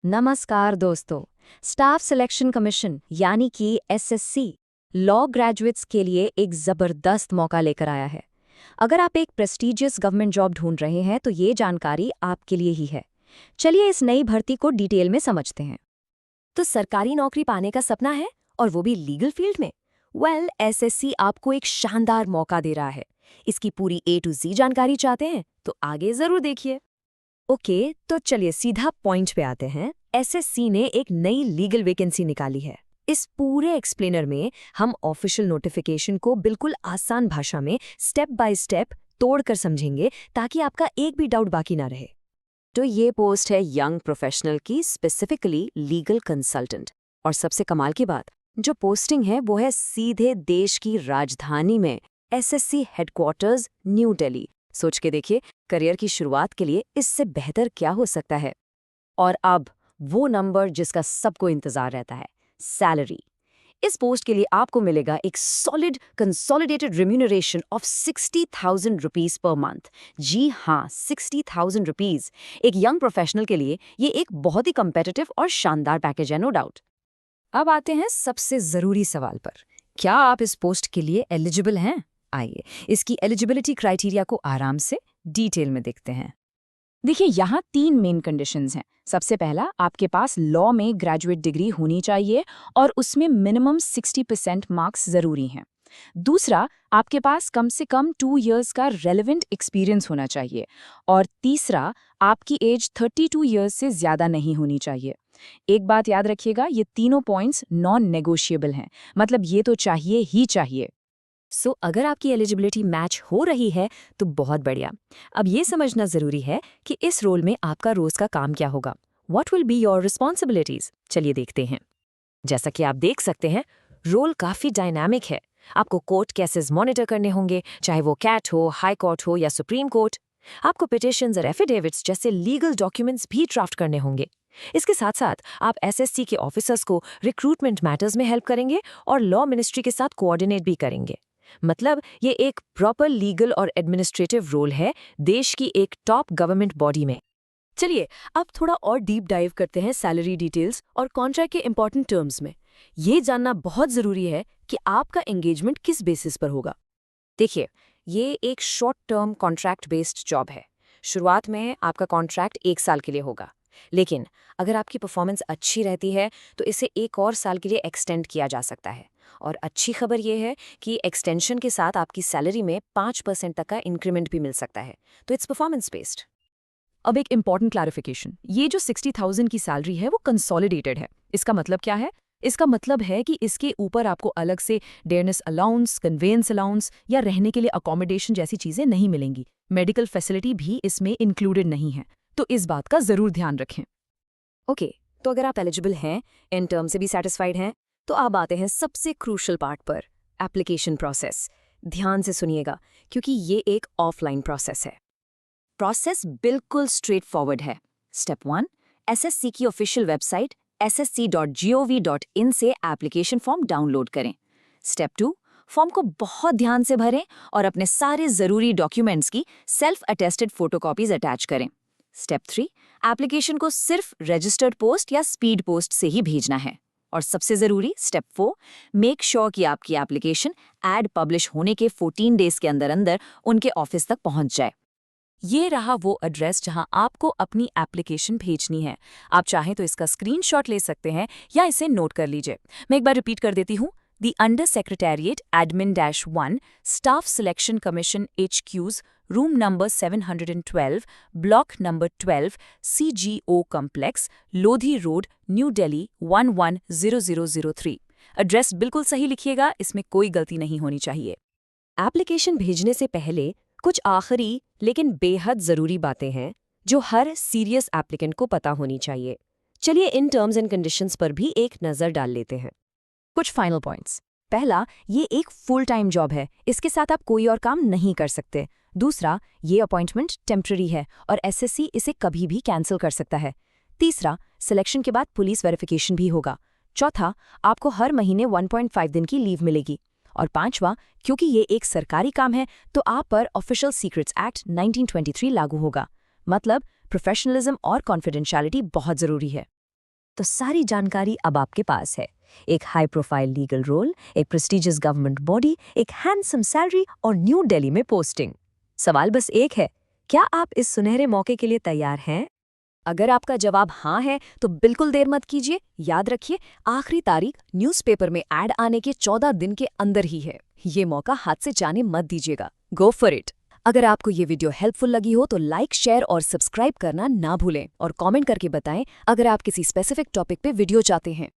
नमस्कार दोस्तों। Staff selection commission यानी कि एसएससी लॉ ग्रेजुएट्स के लिए एक ज़बरदस्त मौका लेकर आया है। अगर आप एक प्रेस्टीजियस गवर्नमेंट जॉब ढूंढ रहे हैं तो ये जानकारी आपके लिए ही है। चलिए इस नई भर्ती को डिटेल में समझते हैं। तो सरकारी नौकरी पाने का सपना है और वो भी लीगल फील्ड में। एसएससी आपको एक शानदार मौका दे रहा है। इसकी पूरी A to Z जानकारी चाहते हैं तो आगे जरूर देखिए। ओके, तो चलिए सीधा पॉइंट पे आते हैं। एसएससी ने एक नई लीगल वैकेंसी निकाली है। इस पूरे एक्सप्लेनर में हम ऑफिशियल नोटिफिकेशन को बिल्कुल आसान भाषा में स्टेप बाय स्टेप तोड़कर समझेंगे ताकि आपका एक भी डाउट बाकी ना रहे। तो ये पोस्ट है यंग प्रोफेशनल की, स्पेसिफिकली लीगल कंसल्टेंट। और सबसे कमाल की बात, जो पोस्टिंग है वो है सीधे देश की राजधानी में, एसएससी हेडक्वार्टर्स न्यू दिल्ली। सोच के देखिए, करियर की शुरुआत के लिए इससे बेहतर क्या हो सकता है। और अब वो नंबर जिसका सबको इंतजार रहता है, सैलरी। इस पोस्ट के लिए आपको मिलेगा एक solid consolidated remuneration of 60,000 rupees per month. जी हाँ, 60,000 रुपीज। एक यंग प्रोफेशनल के लिए ये एक बहुत ही कंपेटिटिव और शानदार पैकेज है, नो डाउट। अब आते हैं सबसे जरूरी सवाल पर, क्या आप इस पोस्ट के लिए एलिजिबल हैं? आइए इसकी एलिजिबिलिटी क्राइटेरिया को आराम से डिटेल में देखते हैं। देखिए, यहाँ 3 मेन कंडीशंस हैं। सबसे पहला, आपके पास लॉ में ग्रेजुएट डिग्री होनी चाहिए और उसमें मिनिमम 60% मार्क्स ज़रूरी हैं। दूसरा, आपके पास कम से कम 2 इयर्स का रेलेवेंट एक्सपीरियंस होना चाहिए। और तीसरा, आपकी एज 32 इयर्स से ज़्यादा नहीं होनी चाहिए। एक बात याद रखिएगा, ये तीनों पॉइंट्स नॉन नेगोशिएबल हैं, मतलब ये तो चाहिए ही चाहिए। अगर आपकी एलिजिबिलिटी मैच हो रही है तो बहुत बढ़िया। अब ये समझना जरूरी है कि इस रोल में आपका रोज का काम क्या होगा। What will be your responsibilities? चलिए देखते हैं। जैसा कि आप देख सकते हैं, रोल काफी डायनामिक है। आपको कोर्ट केसेस मॉनिटर करने होंगे, चाहे वो कैट हो, हाई कोर्ट हो या सुप्रीम कोर्ट। आपको पिटिशंस और एफिडेविट्स जैसे लीगल डॉक्यूमेंट्स भी ड्राफ्ट करने होंगे। इसके साथ साथ आप एसएससी के ऑफिसर्स को रिक्रूटमेंट मैटर्स में हेल्प करेंगे और लॉ मिनिस्ट्री के साथ कोऑर्डिनेट भी करेंगे। मतलब ये एक प्रॉपर लीगल और एडमिनिस्ट्रेटिव रोल है देश की एक टॉप गवर्नमेंट बॉडी में। चलिए अब थोड़ा और डीप डाइव करते हैं सैलरी डिटेल्स और कॉन्ट्रैक्ट के इंपॉर्टेंट टर्म्स में। ये जानना बहुत जरूरी है कि आपका एंगेजमेंट किस बेसिस पर होगा। देखिए, ये एक short term contract based job है। शुरुआत में आपका कॉन्ट्रैक्ट 1 साल के लिए होगा, लेकिन अगर आपकी परफॉर्मेंस अच्छी रहती है तो इसे 1 और साल के लिए एक्सटेंड किया जा सकता है। और अच्छी खबर यह है कि एक्सटेंशन के साथ आपकी सैलरी में 5% तक का इंक्रीमेंट भी मिल सकता है। तो इट्स परफॉर्मेंस बेस्ड। अब एक इंपॉर्टेंट क्लैरिफिकेशन, ये जो 60,000 की सैलरी है वो कंसोलिडेटेड है। इसका मतलब क्या है? इसका मतलब है कि इसके ऊपर आपको अलग से डेयरनेस अलाउंस, कन्वेंस अलाउंस या रहने के लिए अकोमोडेशन जैसी चीजें नहीं मिलेंगी। मेडिकल फैसिलिटी भी इसमें इंक्लूडेड नहीं है, तो इस बात का जरूर ध्यान रखें। ओके, तो अगर आप एलिजिबल हैं, इन टर्म से भी सेटिस्फाइड हैं, तो अब आते हैं सबसे क्रूशल पार्ट पर, एप्लीकेशन प्रोसेस। ध्यान से सुनिएगा क्योंकि ये एक ऑफलाइन प्रोसेस है। प्रोसेस बिल्कुल स्ट्रेट फॉरवर्ड है। स्टेप 1, एसएससी की ऑफिशियल वेबसाइट ssc.gov.in से एप्लीकेशन फॉर्म डाउनलोड करें। स्टेप 2, फॉर्म को बहुत ध्यान से भरें और अपने सारे जरूरी डॉक्यूमेंट्स की सेल्फ अटेस्टेड फोटोकॉपीज अटैच करें। स्टेप 3, एप्लीकेशन को सिर्फ रजिस्टर्ड पोस्ट या स्पीड पोस्ट से ही भेजना है। और सबसे जरूरी स्टेप 4, मेक श्योर कि आपकी एप्लीकेशन एड पब्लिश होने के 14 डेज के अंदर अंदर उनके ऑफिस तक पहुंच जाए। ये रहा वो एड्रेस जहां आपको अपनी एप्लीकेशन भेजनी है। आप चाहें तो इसका स्क्रीनशॉट ले सकते हैं या इसे नोट कर लीजिए। मैं एक बार रिपीट कर देती हूँ। The under secretariat admin staff selection commission HQs, room number 712, block number 12, CGO complex, Lodhi road, New Delhi 110003। Address बिल्कुल सही लिखिएगा, इसमें कोई गलती नहीं होनी चाहिए। एप्लीकेशन भेजने से पहले कुछ आखिरी लेकिन बेहद जरूरी बातें हैं जो हर सीरियस एप्लीकेंट को पता होनी चाहिए। चलिए इन टर्म्स एंड कंडीशंस पर भी एक नजर डाल लेते हैं। कुछ फाइनल पॉइंट्स। पहला, ये एक फुल टाइम जॉब है, इसके साथ आप कोई और काम नहीं कर सकते। दूसरा, ये अपॉइंटमेंट टेम्पररी है और एसएससी इसे कभी भी कैंसिल कर सकता है। तीसरा, सिलेक्शन के बाद पुलिस वेरिफिकेशन भी होगा। चौथा, आपको हर महीने 1.5 दिन की लीव मिलेगी। और पांचवा, क्योंकि ये एक सरकारी काम है तो आप पर ऑफिशियल सीक्रेट्स एक्ट 1923 लागू होगा। मतलब प्रोफेशनलिज्म और कॉन्फिडेंशियलिटी बहुत जरूरी है। तो सारी जानकारी अब आपके पास है। एक हाई प्रोफाइल लीगल रोल, एक प्रेस्टिजियस गवर्नमेंट बॉडी, एक हैंडसम सैलरी और न्यू दिल्ली में पोस्टिंग। सवाल बस एक है, क्या आप इस सुनहरे मौके के लिए तैयार हैं? अगर आपका जवाब हाँ है तो बिल्कुल देर मत कीजिए। याद रखिए, आखिरी तारीख न्यूज़पेपर में ऐड आने के 14 दिन के अंदर ही है। ये मौका हाथ से जाने मत दीजिएगा। Go for it. अगर आपको ये वीडियो हेल्पफुल लगी हो तो लाइक, शेयर और सब्सक्राइब करना ना भूलें और कमेंट करके बताएं अगर आप किसी स्पेसिफिक टॉपिक पे वीडियो चाहते हैं।